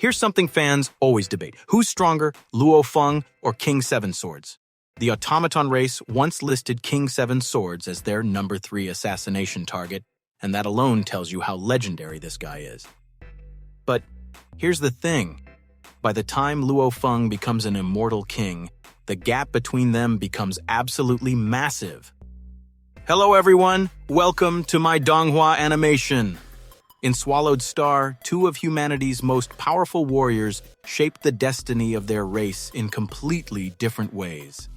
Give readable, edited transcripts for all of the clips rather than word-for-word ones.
Here's something fans always debate. Who's stronger, Luo Feng or King Seven Swords? The automaton race once listed King Seven Swords as their number 3 assassination target, and that alone tells you how legendary this guy is. But here's the thing. By the time Luo Feng becomes an Immortal King, the gap between them becomes absolutely massive. Hello everyone, welcome to my Donghua animation. In Swallowed Star, 2 of humanity's most powerful warriors shaped the destiny of their race in completely different ways.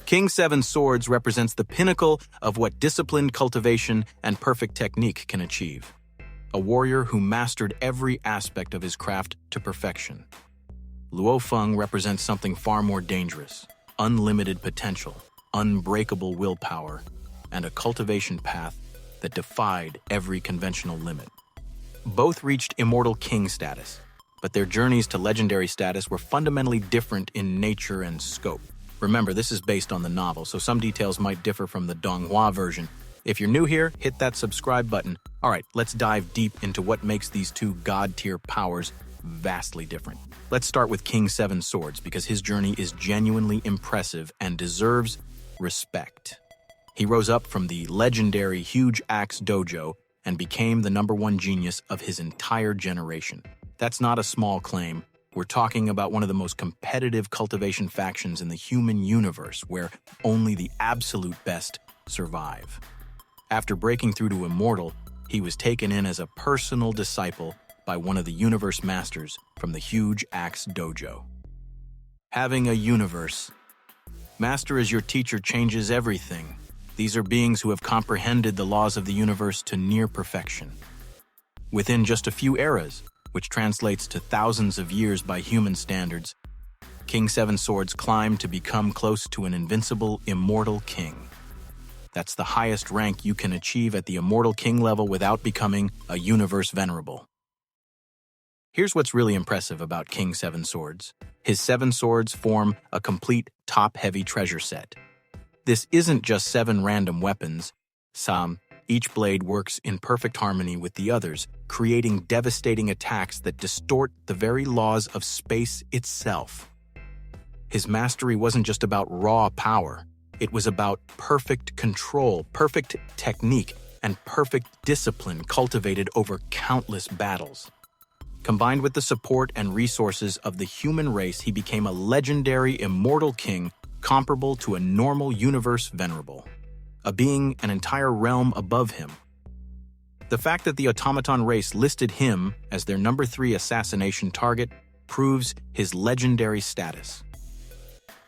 King Seven Swords represents the pinnacle of what disciplined cultivation and perfect technique can achieve. A warrior who mastered every aspect of his craft to perfection. Luo Feng represents something far more dangerous, unlimited potential, unbreakable willpower, and a cultivation path that defied every conventional limit. Both reached Immortal King status, but their journeys to legendary status were fundamentally different in nature and scope. Remember, this is based on the novel, so some details might differ from the Donghua version. If you're new here, hit that subscribe button. All right, let's dive deep into what makes these 2 god-tier powers vastly different. Let's start with King Seven Swords because his journey is genuinely impressive and deserves respect. He rose up from the legendary Huge Axe Dojo and became the #1 genius of his entire generation. That's not a small claim. We're talking about one of the most competitive cultivation factions in the human universe, where only the absolute best survive. After breaking through to Immortal, he was taken in as a personal disciple by one of the universe masters from the Huge Axe Dojo. Having a universe master as your teacher changes everything. These are beings who have comprehended the laws of the universe to near perfection. Within just a few eras, which translates to thousands of years by human standards, King Seven Swords climbed to become close to an invincible Immortal King. That's the highest rank you can achieve at the Immortal King level without becoming a universe venerable. Here's what's really impressive about King Seven Swords. His 7 swords form a complete top-heavy treasure set. This isn't just 7 random weapons. Each blade works in perfect harmony with the others, creating devastating attacks that distort the very laws of space itself. His mastery wasn't just about raw power. It was about perfect control, perfect technique, and perfect discipline cultivated over countless battles. Combined with the support and resources of the human race, he became a legendary Immortal King comparable to a normal universe venerable, a being an entire realm above him. The fact that the automaton race listed him as their number 3 assassination target proves his legendary status.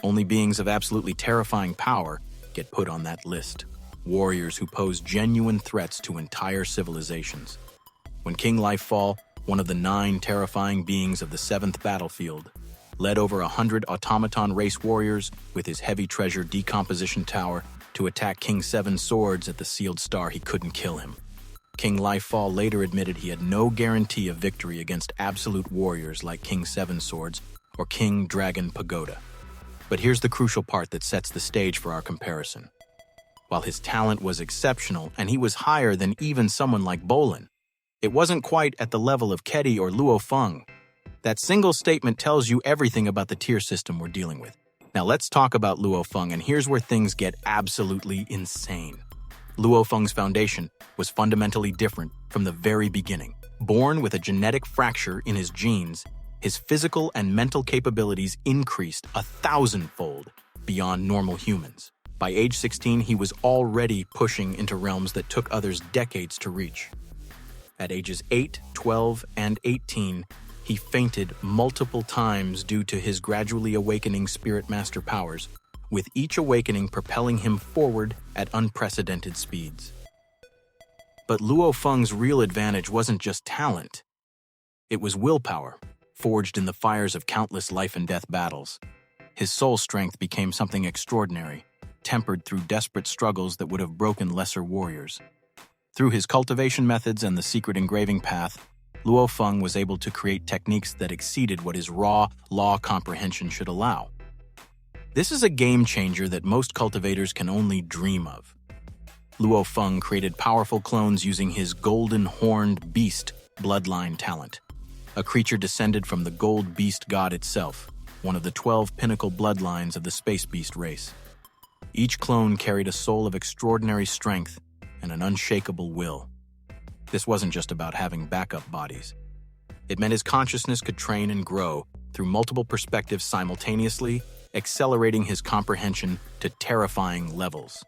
Only beings of absolutely terrifying power get put on that list, warriors who pose genuine threats to entire civilizations. When King Lifefall, one of the 9 terrifying beings of the 7th battlefield, led over 100 automaton race warriors with his heavy treasure decomposition tower to attack King Seven Swords at the sealed star, he couldn't kill him. King Lifefall later admitted he had no guarantee of victory against absolute warriors like King Seven Swords or King Dragon Pagoda. But here's the crucial part that sets the stage for our comparison. While his talent was exceptional and he was higher than even someone like Bolin, it wasn't quite at the level of Kedi or Luo Feng. That single statement tells you everything about the tier system we're dealing with. Now let's talk about Luo Feng, and here's where things get absolutely insane. Luo Feng's foundation was fundamentally different from the very beginning. Born with a genetic fracture in his genes, his physical and mental capabilities increased 1,000-fold beyond normal humans. By age 16, he was already pushing into realms that took others decades to reach. At ages 8, 12, and 18, he fainted multiple times due to his gradually awakening Spirit Master powers, with each awakening propelling him forward at unprecedented speeds. But Luo Feng's real advantage wasn't just talent. It was willpower, forged in the fires of countless life-and-death battles. His soul strength became something extraordinary, tempered through desperate struggles that would have broken lesser warriors. Through his cultivation methods and the secret engraving path, Luo Feng was able to create techniques that exceeded what his raw law comprehension should allow. This is a game changer that most cultivators can only dream of. Luo Feng created powerful clones using his golden horned beast bloodline talent. a creature descended from the gold beast god itself, one of the 12 pinnacle bloodlines of the space beast race. Each clone carried a soul of extraordinary strength and an unshakable will. This wasn't just about having backup bodies. It meant his consciousness could train and grow through multiple perspectives simultaneously, accelerating his comprehension to terrifying levels.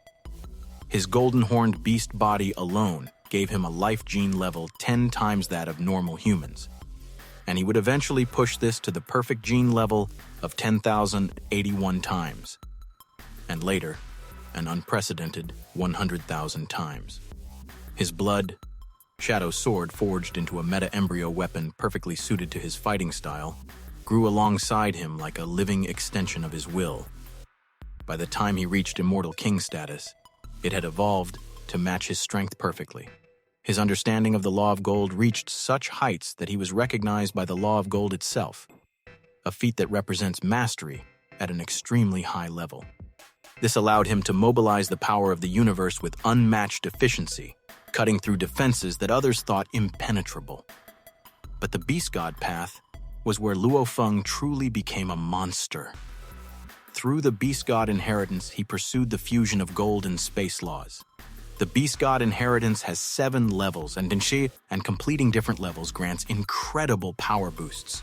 His golden-horned beast body alone gave him a life gene level 10 times that of normal humans, and he would eventually push this to the perfect gene level of 10,081 times, and later, an unprecedented 100,000 times. His blood, shadow sword forged into a meta-embryo weapon perfectly suited to his fighting style, grew alongside him like a living extension of his will. By the time he reached Immortal King status, it had evolved to match his strength perfectly. His understanding of the Law of Gold reached such heights that he was recognized by the Law of Gold itself, a feat that represents mastery at an extremely high level. This allowed him to mobilize the power of the universe with unmatched efficiency, cutting through defenses that others thought impenetrable. But the Beast God path was where Luo Feng truly became a monster. Through the Beast God inheritance, he pursued the fusion of gold and space laws. The Beast God inheritance has 7 levels, and completing different levels grants incredible power boosts.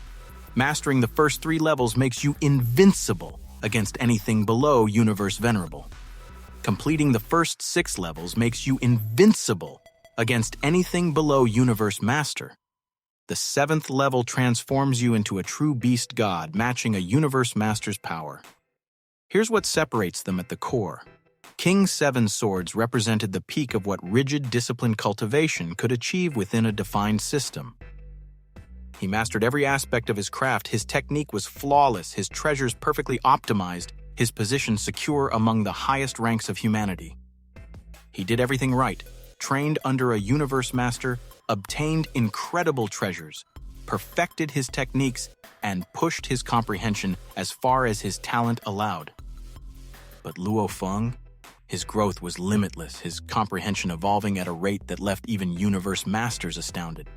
Mastering the first 3 levels makes you invincible against anything below Universe Venerable. Completing the first 6 levels makes you invincible against anything below Universe Master. The 7th level transforms you into a true Beast God, matching a Universe Master's power. Here's what separates them at the core. King 7 swords represented the peak of what rigid, disciplined cultivation could achieve within a defined system. He mastered every aspect of his craft. His technique was flawless, his treasures perfectly optimized, his position secure among the highest ranks of humanity. He did everything right, trained under a Universe Master, obtained incredible treasures, perfected his techniques, and pushed his comprehension as far as his talent allowed. But Luo Feng, his growth was limitless, his comprehension evolving at a rate that left even Universe Masters astounded.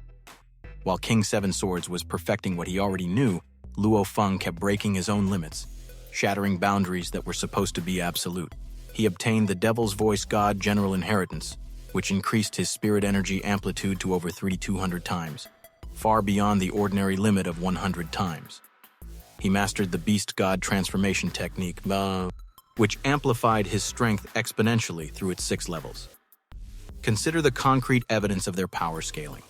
While King 7 Swords was perfecting what he already knew, Luo Feng kept breaking his own limits, shattering boundaries that were supposed to be absolute. He obtained the Devil's Voice God General Inheritance, which increased his spirit energy amplitude to over 3,200 times, far beyond the ordinary limit of 100 times. He mastered the Beast God Transformation Technique, which amplified his strength exponentially through its 6 levels. Consider the concrete evidence of their power scaling.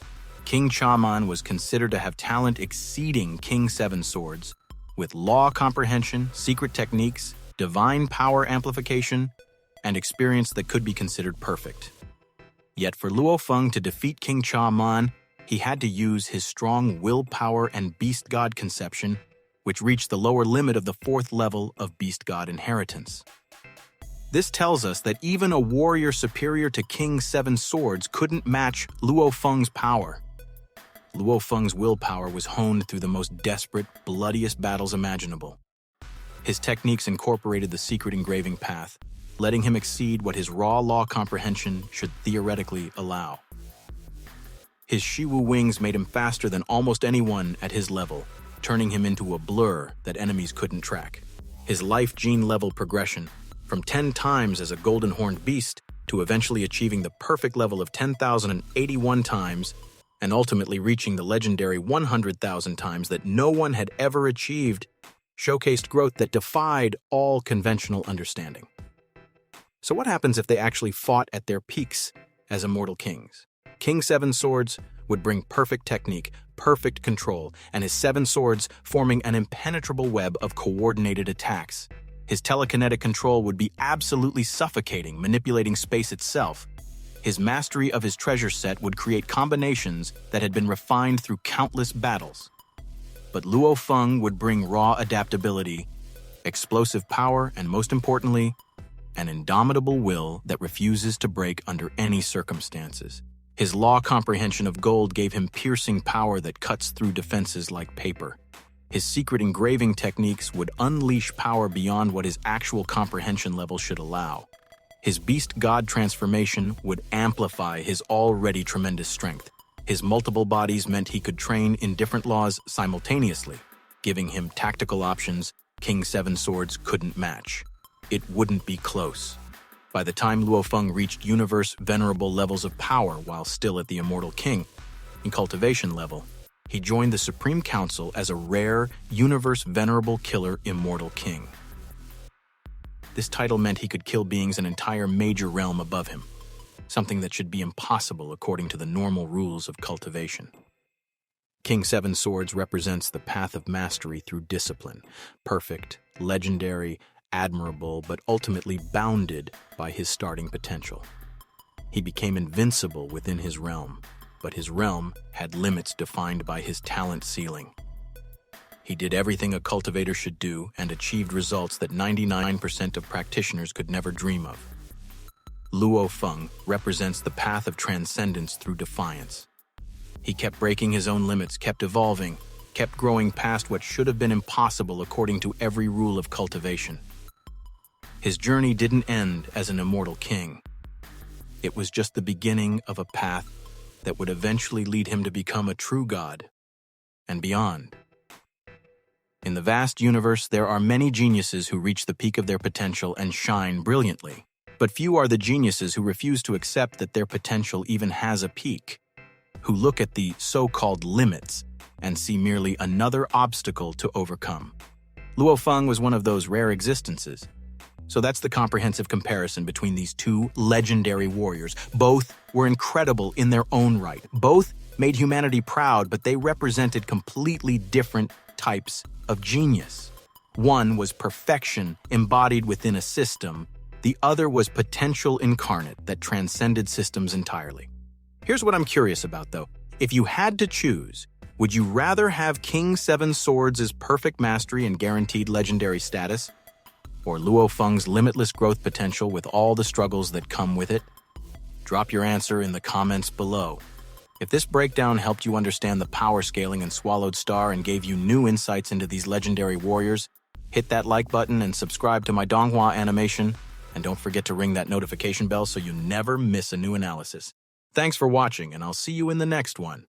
King Chaman was considered to have talent exceeding King 7 Swords, with law comprehension, secret techniques, divine power amplification, and experience that could be considered perfect. Yet for Luo Feng to defeat King Chaman, he had to use his strong willpower and Beast God conception, which reached the lower limit of the 4th level of Beast God inheritance. This tells us that even a warrior superior to King 7 Swords couldn't match Luo Feng's power. Luo Feng's willpower was honed through the most desperate, bloodiest battles imaginable. His techniques incorporated the secret engraving path, letting him exceed what his raw law comprehension should theoretically allow. His Shiwu wings made him faster than almost anyone at his level, turning him into a blur that enemies couldn't track. His life gene level progression, from 10 times as a golden-horned beast to eventually achieving the perfect level of 10,081 times, and ultimately reaching the legendary 100,000 times that no one had ever achieved, showcased growth that defied all conventional understanding. So what happens if they actually fought at their peaks as Immortal Kings? King 7 Swords would bring perfect technique, perfect control, and his 7 swords forming an impenetrable web of coordinated attacks. His telekinetic control would be absolutely suffocating, manipulating space itself. His mastery of his treasure set would create combinations that had been refined through countless battles. But Luo Feng would bring raw adaptability, explosive power, and most importantly, an indomitable will that refuses to break under any circumstances. His law comprehension of gold gave him piercing power that cuts through defenses like paper. His secret engraving techniques would unleash power beyond what his actual comprehension level should allow. His Beast God transformation would amplify his already tremendous strength. His multiple bodies meant he could train in different laws simultaneously, giving him tactical options King Seven Swords couldn't match. It wouldn't be close. By the time Luo Feng reached universe-venerable levels of power while still at the Immortal King, in cultivation level, he joined the Supreme Council as a rare, universe-venerable killer Immortal King. This title meant he could kill beings an entire major realm above him, something that should be impossible according to the normal rules of cultivation. King Seven Swords represents the path of mastery through discipline, perfect, legendary, admirable, but ultimately bounded by his starting potential. He became invincible within his realm, but his realm had limits defined by his talent ceiling. He did everything a cultivator should do and achieved results that 99% of practitioners could never dream of. Luo Feng represents the path of transcendence through defiance. He kept breaking his own limits, kept evolving, kept growing past what should have been impossible according to every rule of cultivation. His journey didn't end as an immortal king. It was just the beginning of a path that would eventually lead him to become a true god and beyond. In the vast universe, there are many geniuses who reach the peak of their potential and shine brilliantly. But few are the geniuses who refuse to accept that their potential even has a peak, who look at the so-called limits and see merely another obstacle to overcome. Luo Feng was one of those rare existences. So that's the comprehensive comparison between these two legendary warriors. Both were incredible in their own right. Both made humanity proud, but they represented completely different types of genius. One was perfection embodied within a system. The other was potential incarnate that transcended systems entirely. Here's what I'm curious about, though. If you had to choose, would you rather have King Seven Swords' perfect mastery and guaranteed legendary status, or Luo Feng's limitless growth potential with all the struggles that come with it? Drop your answer in the comments below. If this breakdown helped you understand the power scaling in Swallowed Star and gave you new insights into these legendary warriors, hit that like button and subscribe to my Donghua animation. And don't forget to ring that notification bell so you never miss a new analysis. Thanks for watching, and I'll see you in the next one.